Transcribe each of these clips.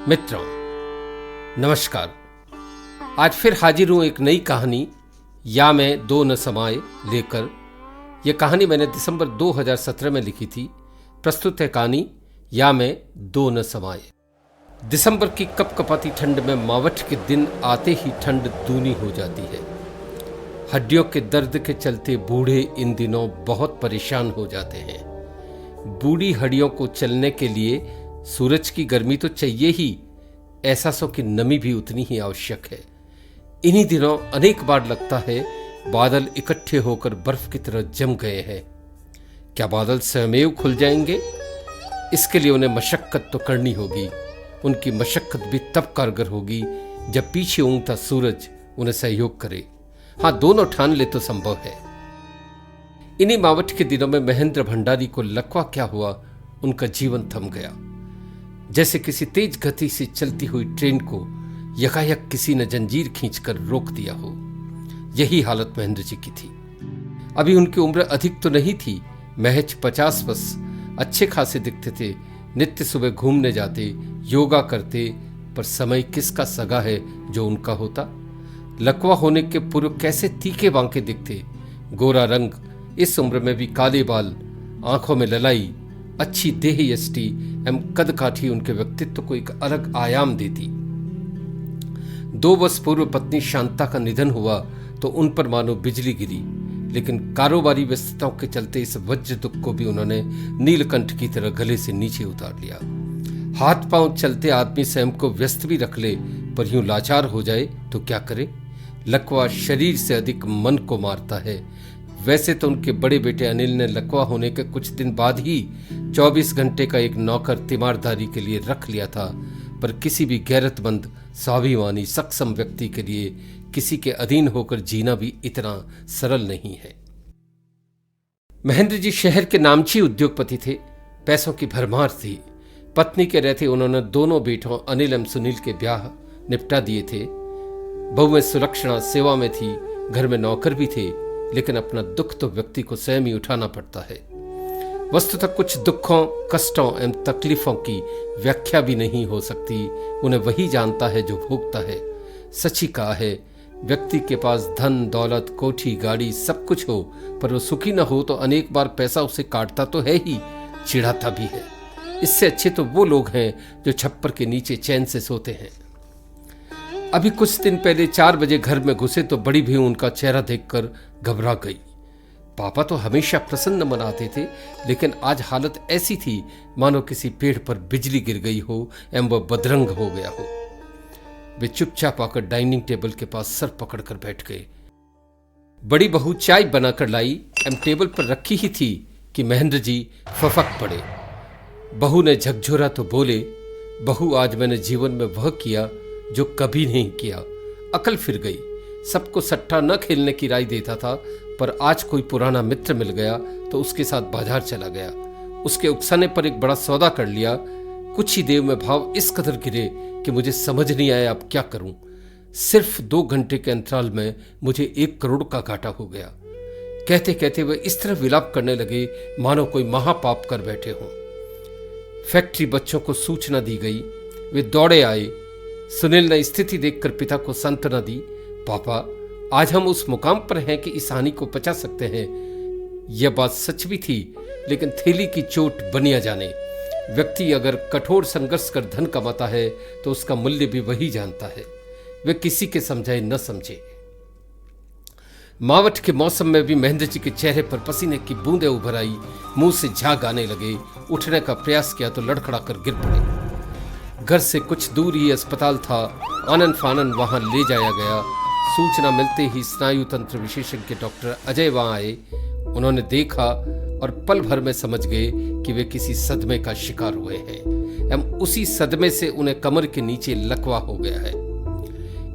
मित्रों, नमस्कार। आज फिर हाजिर हूं एक नई कहानी या मैं दो न समाए लेकर। यह कहानी मैंने दिसंबर 2017 में लिखी थी। प्रस्तुत है कहानी या मैं दो न समाए। दिसंबर की कपकपाती ठंड में मावठ के दिन आते ही ठंड दूनी हो जाती है। हड्डियों के दर्द के चलते बूढ़े इन दिनों बहुत परेशान हो जाते हैं। बूढ़ी हड्डियों को चलने के लिए सूरज की गर्मी तो चाहिए ही, एहसासों की नमी भी उतनी ही आवश्यक है। इन्हीं दिनों अनेक बार लगता है बादल इकट्ठे होकर बर्फ की तरह जम गए हैं। क्या बादल स्वयमेव खुल जाएंगे? इसके लिए उन्हें मशक्कत तो करनी होगी। उनकी मशक्कत भी तब कारगर होगी जब पीछे ऊँगता सूरज उन्हें सहयोग करे। हाँ, दोनों ठान ले तो संभव है। इन्हीं मावठ के दिनों में महेंद्र भंडारी को लकवा क्या हुआ, उनका जीवन थम गया। जैसे किसी तेज गति से चलती हुई ट्रेन को यकायक किसी ने जंजीर खींचकर रोक दिया हो। यही हालत महेंद्र जी की थी। अभी उनकी उम्र अधिक तो नहीं थी, महज 50 वर्ष। अच्छे खासे दिखते थे, नित्य सुबह घूमने जाते, योगा करते, पर समय किसका सगा है जो उनका होता। लकवा होने के पूर्व कैसे तीखे बांके दिखते। गोरा रंग, इस उम्र में भी काले बाल, आंखों में ललाई, अच्छी देह यष्टि एवं कद काठी उनके व्यक्तित्व को एक अलग आयाम देती। 2 वर्ष पूर्व पत्नी शांता का निधन हुआ तो उन पर मानो बिजली गिरी, लेकिन कारोबारी व्यस्तताओं के चलते इस वज्र दुख को भी उन्होंने नीलकंठ की तरह गले से नीचे उतार लिया। हाथ पांव चलते आदमी स्वयं को व्यस्त भी रख ले, पर यूं लाचार हो जाए तो क्या करे। लकवा शरीर से अधिक मन को मारता है। वैसे तो उनके बड़े बेटे अनिल ने लकवा होने के कुछ दिन बाद ही 24 घंटे का एक नौकर तीमारदारी के लिए रख लिया था, पर किसी भी गैरतमंद, स्वाभिमानी, सक्षम व्यक्ति के लिए किसी के अधीन होकर जीना भी इतना सरल नहीं है। महेंद्र जी शहर के नामची उद्योगपति थे। पैसों की भरमार थी। पत्नी के रहते उन्होंने दोनों बेटों अनिल एवं सुनील के ब्याह निपटा दिए थे। बहुएं सुलक्षणा सेवा में थी, घर में नौकर भी थे, लेकिन अपना दुख तो व्यक्ति को स्वयं ही उठाना पड़ता है। वस्तुतः कुछ दुखों, कष्टों एवं तकलीफों की व्याख्या भी नहीं हो सकती। उन्हें वही जानता है जो भोगता है। सच ही कहा है, व्यक्ति के पास धन दौलत, कोठी गाड़ी सब कुछ हो, पर वो सुखी न हो तो अनेक बार पैसा उसे काटता तो है ही, चिढ़ाता भी है। इससे अच्छे तो वो लोग हैं जो छप्पर के नीचे चैन से सोते हैं। अभी कुछ दिन पहले 4 बजे घर में घुसे तो बड़ी भी उनका चेहरा देखकर घबरा गई। पापा तो हमेशा प्रसन्न मनाते थे, लेकिन आज हालत ऐसी थी मानो किसी पेड़ पर बिजली गिर गई हो एवं वह बदरंग हो गया हो। वे चुपचाप आकर डाइनिंग टेबल के पास सर पकड़कर बैठ गए। बड़ी बहू चाय बनाकर लाई एवं टेबल पर रखी ही थी कि महेंद्र जी फफक पड़े। बहू ने झकझोरा तो बोले, बहू आज मैंने जीवन में वह किया जो कभी नहीं किया। अकल फिर गई। सबको सट्टा न खेलने की राय देता था, पर आज कोई पुराना मित्र मिल गया तो उसके साथ बाजार चला गया। उसके उकसाने पर एक बड़ा सौदा कर लिया। कुछ ही देर में भाव इस कदर गिरे कि मुझे समझ नहीं आया अब क्या करूं। सिर्फ 2 घंटे के अंतराल में मुझे 1 करोड़ का घाटा हो गया। कहते कहते वे इस तरह विलाप करने लगे मानो कोई महापाप कर बैठे हों। फैक्ट्री बच्चों को सूचना दी गई। वे दौड़े आए। सुनील ने स्थिति देखकर पिता को सांत्वना दी। पापा, आज हम उस मुकाम पर हैं कि इस हानि को पचा सकते हैं। यह बात सच भी थी, लेकिन थैली की चोट बनिया जाने। व्यक्ति अगर कठोर संघर्ष कर धन कमाता है तो उसका मूल्य भी वही जानता है। वे किसी के समझाए न समझे। मावठ के मौसम में भी महेंद्र जी के चेहरे पर पसीने की बूंदें उभर आई। मुंह से झाग आने लगे। उठने का प्रयास किया तो लड़खड़ा कर गिर पड़े। घर से कुछ दूर ही अस्पताल था। आनन फानन वहां ले जाया गया। सूचना मिलते ही स्नायु तंत्र विशेषज्ञ डॉक्टर अजय वहां आए। उन्होंने देखा और पल भर में समझ गए कि वे किसी सदमे का शिकार हुए हैं एवं उसी सदमे से उन्हें कमर के नीचे लकवा हो गया है।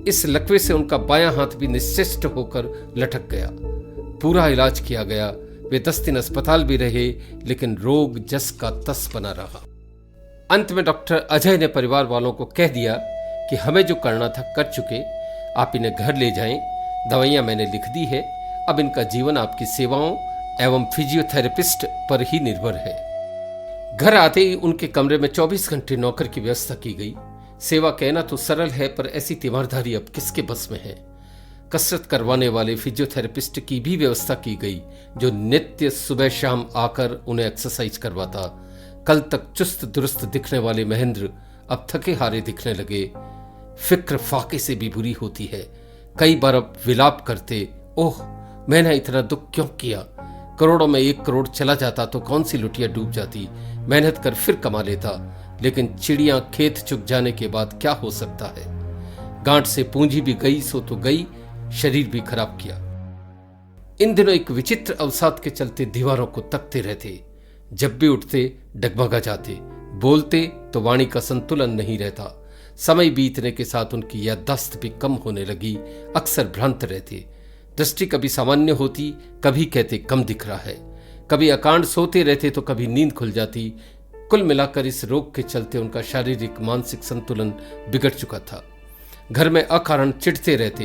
इस लकवे से उनका बायां हाथ भी निश्चेष्ट होकर लटक गया। पूरा इलाज किया गया। वे 10 दिन अस्पताल भी रहे, लेकिन रोग जस का तस बना रहा। अंत में डॉक्टर अजय ने परिवार वालों को कह दिया कि हमें जो करना था कर चुके, आप इन्हें घर ले जाएं। दवाइयां मैंने लिख दी है। अब इनका जीवन आपकी सेवाओं एवं फिजियोथेरेपिस्ट पर ही निर्भर है। घर आते ही उनके कमरे में 24 घंटे नौकर की व्यवस्था की गई। सेवा कहना तो सरल है, पर ऐसी तीमारदारी अब किसके बस में है। कसरत करवाने वाले फिजियोथेरेपिस्ट की भी व्यवस्था की गई, जो नित्य सुबह शाम आकर उन्हें एक्सरसाइज करवाता। कल तक चुस्त दुरुस्त दिखने वाले महेंद्र अब थके हारे दिखने लगे। फिक्र फाके से भी बुरी होती है। कई बार अब विलाप करते, ओह मैंने इतना दुख क्यों किया। करोड़ों में 1 करोड़ चला जाता तो कौन सी लुटिया डूब जाती, मेहनत कर फिर कमा लेता। लेकिन चिड़ियां खेत चुग जाने के बाद क्या हो सकता है। गांठ से पूंजी भी गई सो तो गई, शरीर भी खराब किया। इन दिनों एक विचित्र अवसाद के चलते दीवारों को तकते रहते। जब भी उठते डगमगा जाते, बोलते तो वाणी का संतुलन नहीं रहता। समय बीतने के साथ उनकी याददाश्त भी कम होने लगी, अक्सर भ्रांत रहते। दृष्टि कभी सामान्य होती, कभी कहते कम दिख रहा है। कभी अकांड सोते रहते तो कभी नींद खुल जाती। कुल मिलाकर इस रोग के चलते उनका शारीरिक मानसिक संतुलन बिगड़ चुका था। घर में अकारण चिढ़ते रहते।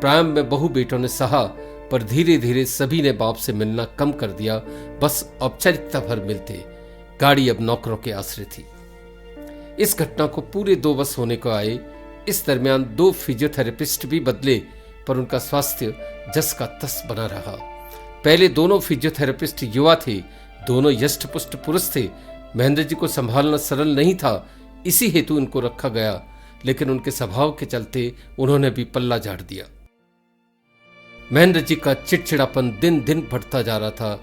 प्रारंभ में बहू बेटों ने सहा, पर धीरे धीरे सभी ने बाप से मिलना कम कर दिया। बस औपचारिकता भर मिलते। गाड़ी अब नौकरों के आश्रय थी। इस घटना को पूरे 2 वर्ष होने को आए। इस दरमियान 2 फिजियोथेरेपिस्ट भी बदले, पर उनका स्वास्थ्य जस का तस बना रहा। पहले दोनों फिजियोथेरेपिस्ट युवा थे, दोनों यष्टपुष्ट पुरुष थे। महेंद्र जी को संभालना सरल नहीं था, इसी हेतु इनको रखा गया। लेकिन उनके स्वभाव के चलते उन्होंने भी पल्ला झाड़ दिया। महेंद्र जी का चिड़चिड़ापन दिन दिन बढ़ता जा रहा था।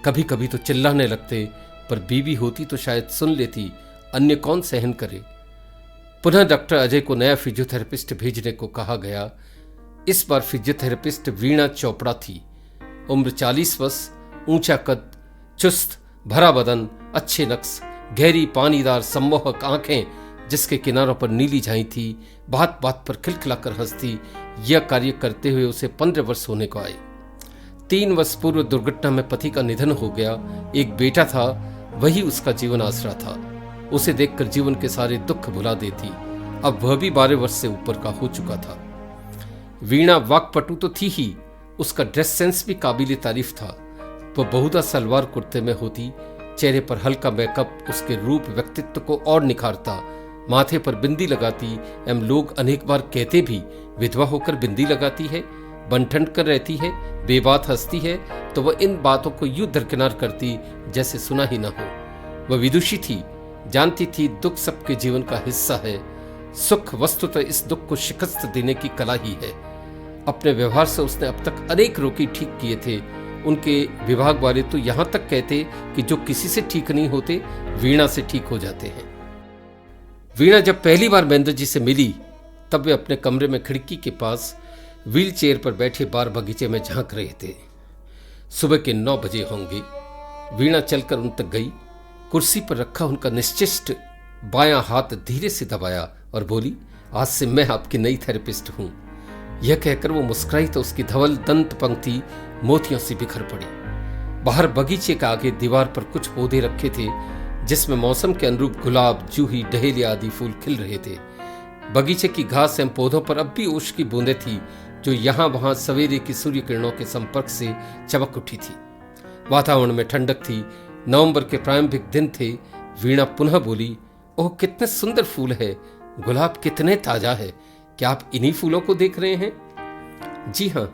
कभी कभी तो चिल्लाने लगते, पर बीवी होती तो शायद सुन लेती, अन्य कौन सहन करे। पुनः डॉक्टर अजय को नया फिजियोथेरेपिस्ट भेजने को कहा गया। इस बार फिजियोथेरेपिस्ट वीणा चोपड़ा थी। उम्र 40 वर्ष, ऊंचा कद, चुस्त भरा बदन, अच्छे नक्श, गहरी पानीदार सम्मोहक आंखें जिसके किनारों पर नीली झाई थी, बात बात पर खिलखिलाकर हंसती। यह कार्य करते हुए उसे 15 वर्ष होने को आए। 3 वर्ष पूर्व दुर्घटना में पति का निधन हो गया। एक बेटा था, वही उसका जीवन आसरा था। उसे देखकर जीवन के सारे दुख भुला देती। अब वह भी 12 वर्ष से ऊपर का हो चुका था। वीणा वाक्पटु तो थी ही, उसका ड्रेस सेंस भी काबिले तारीफ था। वह बहुधा सलवार कुर्ते में होती। चेहरे पर हल्का मेकअप उसके रूप व्यक्तित्व को और निखारता। माथे पर बिंदी लगाती एवं लोग अनेक बार कहते भी, विधवा होकर बिंदी लगाती है, बनठन कर रहती है, बेबात हंसती है, तो वह इन बातों को यूं दरकिनार करती जैसे सुना ही ना हो। वह विदुषी थी, जानती थी दुख सबके जीवन का हिस्सा है। सुख वस्तुतः इस दुख को शिकस्त देने की कला ही है। अपने व्यवहार से उसने अब तक अनेक रोगी ठीक किए थे। उनके विभाग वाले तो यहां तक कहते कि जो किसी से ठीक नहीं होते, वीणा से ठीक हो जाते हैं। वीणा जब पहली बार महेंद्र जी से मिली, तब वे अपने कमरे में खिड़की के पास व्हील चेयर पर बैठे बार बगीचे में झांक रहे थे। सुबह के 9 बजे होंगे। वीणा चलकर उन तक गई, कुर्सी पर रखा उनका निश्चिष्ट बायां हाथ धीरे से दबाया और बोली, आज से मैं आपकी नई थेरेपिस्ट हूं। यह कहकर वो मुस्कुराई तो उसकी धवल दंत पंक्ति मोतियों से बिखर पड़ी। बाहर बगीचे के आगे दीवार पर कुछ पौधे रखे थे, जिसमें मौसम के अनुरूप गुलाब, जूही, डहेलिया आदि फूल खिल रहे थे। बगीचे की घास एवं पौधों पर अब भी ओश की बूंदें थी, जो यहां वहां सवेरे की सूर्य किरणों के संपर्क से चमक उठी थी। वातावरण में ठंडक थी। नवंबर के प्रारंभिक दिन थे। वीणा पुनः बोली, ओह कितने सुंदर फूल है, गुलाब कितने ताजा है। क्या आप इन्हीं फूलों को देख रहे हैं? जी हाँ,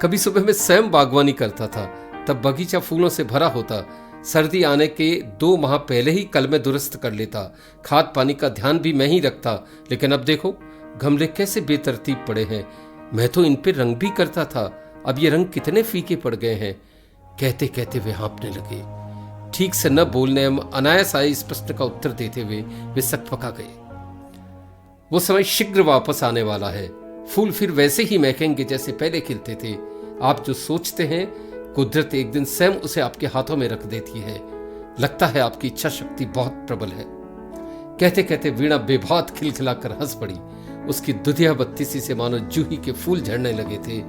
कभी सुबह में स्वयं बागवानी करता था, तब बगीचा फूलों से भरा होता। सर्दी आने के 2 माह पहले ही कलमे दुरुस्त कर लेता। खाद पानी का ध्यान भी मैं ही रखता। लेकिन अब देखो, गमले कैसे बेतरतीब पड़े हैं। मैं तो इन पे रंग भी करता था, अब ये रंग कितने फीके पड़ गए हैं। कहते कहते वे हाँफने लगे। ठीक से न बोलने एवं अनायास आए इस प्रश्न का उत्तर देते हुए वे सकपका गए। वो समय शीघ्र वापस आने वाला है। फूल फिर वैसे ही महकेंगे जैसे पहले खिलते थे। आप जो सोचते हैं, कुदरत एक दिन स्वयं उसे आपके हाथों में रख देती है। लगता है आपकी इच्छा शक्ति बहुत प्रबल है। कहते कहते वीणा बेबात खिलखिलाकर हंस पड़ी। उसकी दुधिया बत्ती से मानो जूही के फूल झड़ने लगे थे।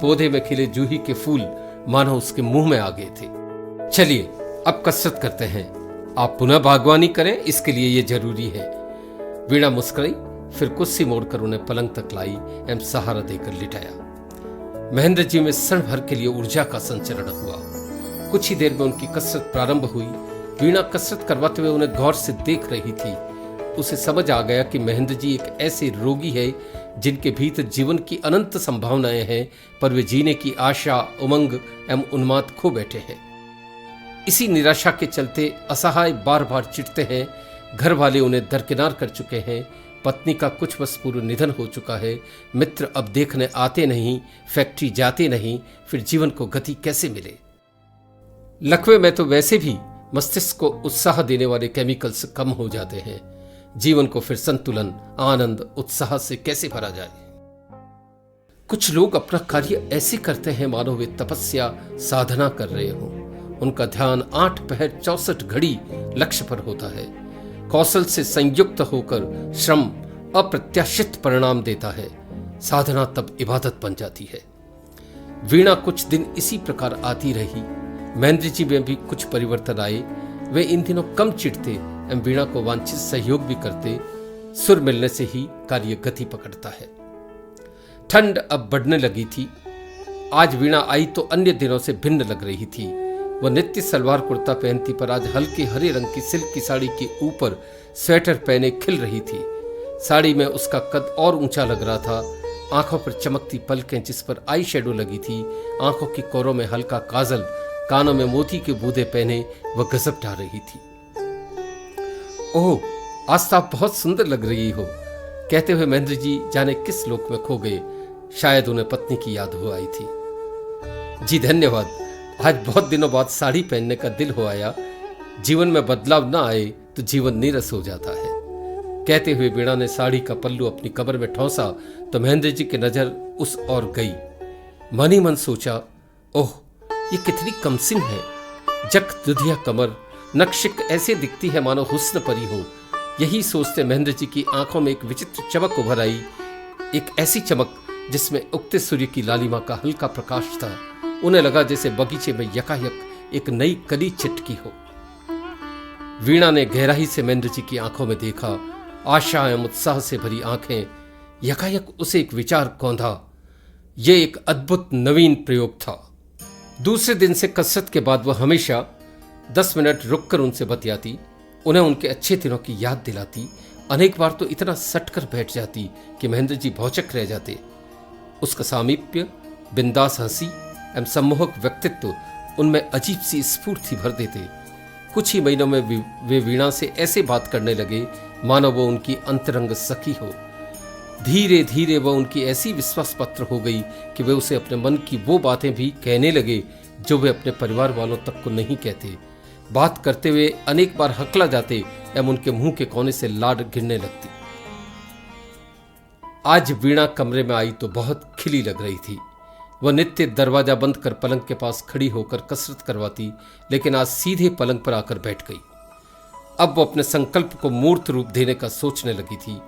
पौधे में खिले जूही के फूल मानो उसके मुंह में आ गए थे। चलिए अब कसरत करते हैं। आप पुनः बागवानी करें, इसके लिए यह जरूरी है। वीणा मुस्कुराई, फिर कुर्सी मोड़कर उन्हें पलंग तक लाई एवं सहारा देकर लिटाया। महेंद्र जी में क्षण भर के लिए ऊर्जा का संचरण हुआ। कुछ ही देर में उनकी कसरत प्रारंभ हुई। वीणा कसरत करवाते हुए उन्हें गौर से देख रही थी। उसे समझ आ गया कि महेंद्र जी एक ऐसे रोगी है जिनके भीतर जीवन की अनंत संभावनाएं हैं, पर वे जीने की आशा, उमंग एवं उन्माद खो बैठे हैं। इसी निराशा के चलते असहाय बार बार चिढ़ते हैं। घर वाले उन्हें दरकिनार कर चुके हैं। पत्नी का कुछ वर्ष पूर्व निधन हो चुका है। मित्र अब देखने आते नहीं, फैक्ट्री जाते नहीं, फिर जीवन को गति कैसे मिले? लकवे में तो वैसे भी मस्तिष्क को उत्साह देने वाले केमिकल्स कम हो जाते हैं। जीवन को फिर संतुलन, आनंद, उत्साह से कैसे भरा जाए? कुछ लोग अपना कार्य ऐसे करते हैं मानो वे तपस्या, साधना कर रहे हों। उनका ध्यान 8 पहर 64 घड़ी लक्ष्य पर होता है। कौशल से संयुक्त होकर श्रम अप्रत्याशित परिणाम देता है। साधना तब इबादत बन जाती है। वीणा कुछ दिन इसी प्रकार आती रही। महेंद्र जी में भी कुछ परिवर्तन आए। वे इन दिनों कम चिढ़ते एवं वीणा को वांछित सहयोग भी करते। सुर मिलने से ही कार्य गति पकड़ता है। ठंड अब बढ़ने लगी थी। आज वीणा आई तो अन्य दिनों से भिन्न लग रही थी। वह नित्य सलवार कुर्ता पहनती, पर आज हल्के हरे रंग की सिल्क की साड़ी के ऊपर स्वेटर पहने खिल रही थी। साड़ी में उसका कद और ऊंचा लग रहा था। आंखों पर चमकती पलकें जिस पर आई शेडो लगी थी, आंखों की कोरों में हल्का काजल, कानों में मोती के बूंदे पहने वह गजब ढा रही थी। ओह, आज तो आप बहुत सुंदर लग रही हो, कहते हुए महेंद्र जी जाने किस लोक में खो गए। शायद उन्हें पत्नी की याद हो आई थी। जी धन्यवाद, आज बहुत दिनों बाद साड़ी पहनने का दिल हो आया। जीवन में बदलाव ना आए तो जीवन नीरस हो जाता है। कहते हुए वीणा ने साड़ी का पल्लू अपनी कमर में ठौंसा तो महेंद्र जी की नजर उस ओर गई। मन ही मन सोचा, ओह, ये कितनी कमसिन है। जक दुधिया कमर, नक्शिक ऐसे दिखती है मानो हुस्न परी हो। यही सोचते महेंद्र जी की आंखों में एक विचित्र चमक उभर आई। एक ऐसी चमक जिसमें उगते सूर्य की लालिमा का हल्का प्रकाश था। उन्हें लगा जैसे बगीचे में यकायक एक नई कली छिटकी हो। वीणा ने गहराई से महेंद्र जी की आंखों में देखा। आशा एवं उत्साह से भरी आंखें। यकायक उसे एक विचार कौंधा। यह एक अद्भुत नवीन प्रयोग था। दूसरे दिन से कसरत के बाद वह हमेशा 10 मिनट रुककर उनसे बतियाती, उन्हें उनके अच्छे दिनों की याद दिलाती। अनेक बार तो इतना सटकर बैठ जाती कि महेंद्र जी भौचक रह जाते। उसका सामीप्य, बिंदास हंसी एवं सम्मोहक व्यक्तित्व उनमें अजीब सी स्फूर्ति भर देते। कुछ ही महीनों में वे वीणा से ऐसे बात करने लगे मानो वो उनकी अंतरंग सखी हो। धीरे धीरे वह उनकी ऐसी विश्वास पात्र हो गई कि वे उसे अपने मन की वो बातें भी कहने लगे जो वे अपने परिवार वालों तक को नहीं कहते। बात करते हुए अनेक बार हकला जाते एवं उनके मुंह के कोने से लाड गिरने लगती। आज वीणा कमरे में आई तो बहुत खिली लग रही थी। वह नित्य दरवाजा बंद कर पलंग के पास खड़ी होकर कसरत करवाती, लेकिन आज सीधे पलंग पर आकर बैठ गई। अब वो अपने संकल्प को मूर्त रूप देने का सोचने लगी थी।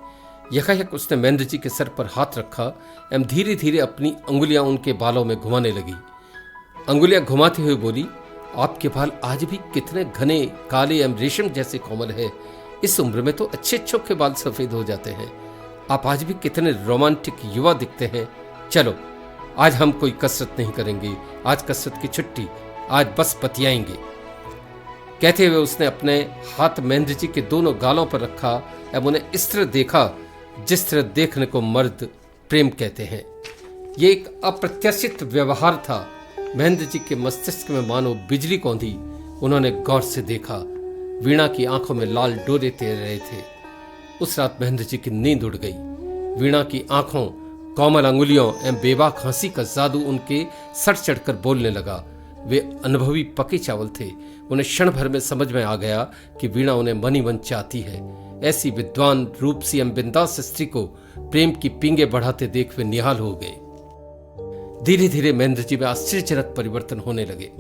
यकायक उसने महेंद्र जी के सर पर हाथ रखा एवं धीरे धीरे अपनी अंगुलियां उनके बालों में घुमाने लगी। अंगुलियां घुमाते हुए बोली, आपके बाल आज भी कितने घने, काले एवं रेशम जैसे कोमल है। इस उम्र में तो अच्छे अच्छों के बाल सफेद हो जाते हैं। आप आज भी कितने रोमांटिक युवा दिखते हैं। चलो, आज हम कोई कसरत नहीं करेंगे। आज कसरत की छुट्टी, आज बस बतियाएंगे। कहते हुए उसने अपने हाथ महेंद्र जी के दोनों गालों पर रखा एवं उन्हें इस तरह देखा जिस तरह देखने को मर्द प्रेम कहते हैं। ये एक अप्रत्याशित व्यवहार था। महेंद्र जी के मस्तिष्क में मानो बिजली कौंधी। उन्होंने गौर से देखा। वीणा की आंखों में लाल डोरे तैर रहे थे। उस रात महेंद्र जी की नींद उड़ गई। वीणा की आंखों, कोमल अंगुलियों एवं बेबाक हंसी का जादू उनके सर चढ़कर बोलने लगा। वे अनुभवी पके चावल थे। उन्हें क्षण भर में समझ में आ गया कि वीणा उन्हें मनी मन चाहती है। ऐसी विद्वान, रूपसी एवं बिंदास स्त्री को प्रेम की पींगे बढ़ाते देख वे निहाल हो गए। धीरे धीरे महेंद्र जी में आश्चर्यजनक परिवर्तन होने लगे।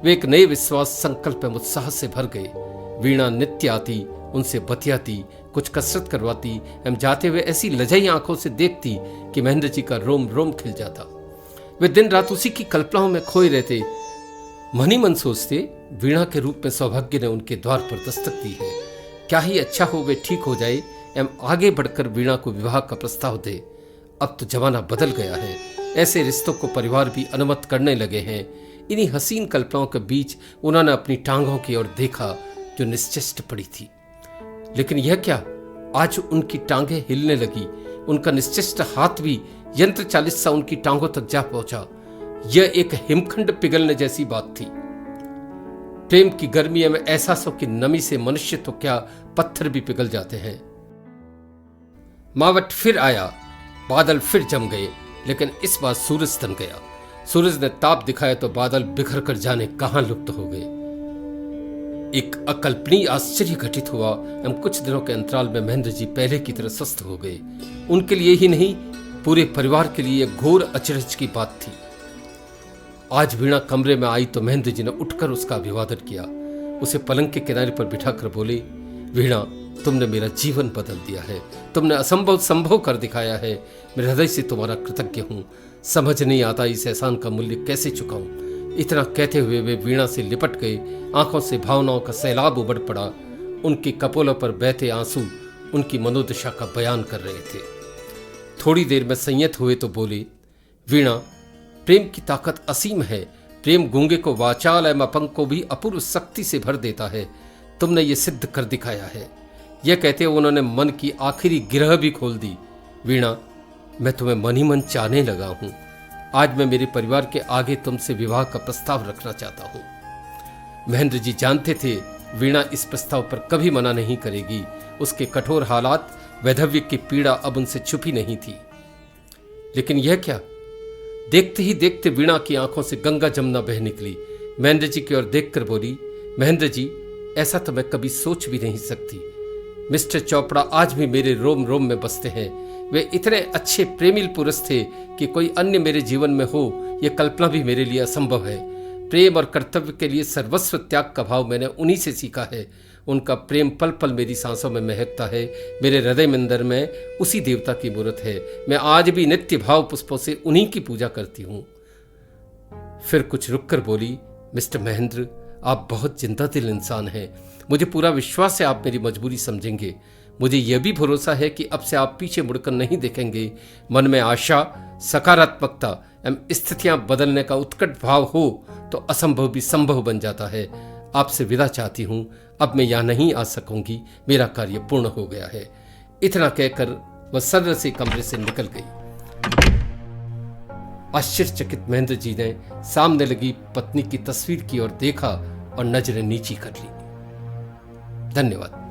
वे एक नए विश्वास, संकल्प एवं उत्साह से भर गए। वीणा नित्य आती, उनसे बतियाती, कुछ कसरत करवाती एवं जाते हुए ऐसी लजाई आंखों से देखती कि महेंद्र जी का रोम रोम खिल जाता। वे दिन रात उसी की कल्पनाओं में खोए रहते। मन ही मन सोचते, वीणा के रूप में सौभाग्य ने उनके द्वार पर दस्तक दी है। क्या ही अच्छा हो वे ठीक हो जाए एवं आगे बढ़कर वीणा को विवाह का प्रस्ताव दे। अब तो जमाना बदल गया है। ऐसे रिश्तों को परिवार भी अनुमत करने लगे हैं। इन्हीं हसीन कल्पनाओं के बीच उन्होंने अपनी टांगों की ओर देखा जो निश्चेष्ट पड़ी थी। लेकिन यह क्या, आज उनकी टांगें हिलने लगी, उनका निश्चेष्ट हाथ भी यंत्र चालित सा उनकी टांगों तक जा पहुंचा। यह एक हिमखंड पिघलने जैसी बात थी। प्रेम की गर्मी में एहसासों की नमी से मनुष्य तो क्या पत्थर भी पिघल जाते हैं। मावट फिर आया, बादल फिर जम गए, लेकिन इस बार सूरज तन गया। सूरज ने ताप दिखाया तो बादल बिखर कर जाने कहां लुप्त हो गए। एक अकल्पनीय आश्चर्य घटित हुआ एवं कुछ दिनों के अंतराल में महेंद्र जी पहले की तरह स्वस्थ हो गए। उनके लिए ही नहीं, पूरे परिवार के लिए एक घोर अचरज की बात थी। आज वीणा कमरे में आई तो महेंद्र जी ने उठकर उसका अभिवादन किया। उसे पलंग के किनारे पर बिठाकर बोले, वीणा, तुमने मेरा जीवन बदल दिया है, तुमने असंभव संभव कर दिखाया है। मैं हृदय से तुम्हारा कृतज्ञ हूं। समझ नहीं आता इस एहसान का मूल्य कैसे चुकाऊं। इतना कहते हुए वे वीणा से लिपट गए। आंखों से भावनाओं का सैलाब उबड़ पड़ा। उनके कपोलों पर बहते आंसू उनकी मनोदशा का बयान कर रहे थे। थोड़ी देर में संयत हुए तो बोले, वीणा, प्रेम की ताकत असीम है। प्रेम गूंगे को वाचाल एवं अपंग को भी अपूर्व शक्ति से भर देता है। तुमने ये सिद्ध कर दिखाया है। यह कहते हुए उन्होंने मन की आखिरी गिरह भी खोल दी। वीणा, मैं तुम्हें मन ही मन चाहने लगा हूं। आज मैं मेरे परिवार के आगे तुमसे विवाह का प्रस्ताव रखना चाहता हूं। महेंद्र जी जानते थे वीणा इस प्रस्ताव पर कभी मना नहीं करेगी। उसके कठोर हालात, वैधव्य की पीड़ा अब उनसे छुपी नहीं थी। लेकिन यह क्या, देखते ही देखते वीणा की आंखों से गंगा जमुना बह निकली। महेंद्र जी की ओर देखकर बोली, महेंद्र जी, ऐसा तो मैं कभी सोच भी नहीं सकती। मिस्टर चोपड़ा आज भी मेरे रोम रोम में बसते हैं। वे इतने अच्छे प्रेमिल पुरुष थे कि कोई अन्य मेरे जीवन में हो, यह कल्पना भी मेरे लिए असंभव है। प्रेम और कर्तव्य के लिए सर्वस्व त्याग का भाव मैंने उन्हीं से सीखा है। उनका प्रेम पल पल मेरी सांसों में महकता है। मेरे हृदय मंदिर में उसी देवता की मूर्त है। मैं आज भी नित्य भाव पुष्पों से उन्हीं की पूजा करती हूं। फिर कुछ रुककर बोली, मिस्टर महेंद्र, आप बहुत जिंदा दिल इंसान हैं। मुझे पूरा विश्वास है आप मेरी मजबूरी समझेंगे। मुझे यह भी भरोसा है कि अब से आप पीछे मुड़कर नहीं देखेंगे। मन में आशा, सकारात्मकता एवं स्थितियां बदलने का उत्कट भाव हो तो असंभव भी संभव बन जाता है। आपसे विदा चाहती हूं। अब मैं यहां नहीं आ सकूंगी। मेरा कार्य पूर्ण हो गया है। इतना कहकर वह सर्र से कमरे से निकल गई। आश्चर्यचकित महेंद्र जी ने सामने लगी पत्नी की तस्वीर की ओर देखा और नजरें नीची कर ली। धन्यवाद।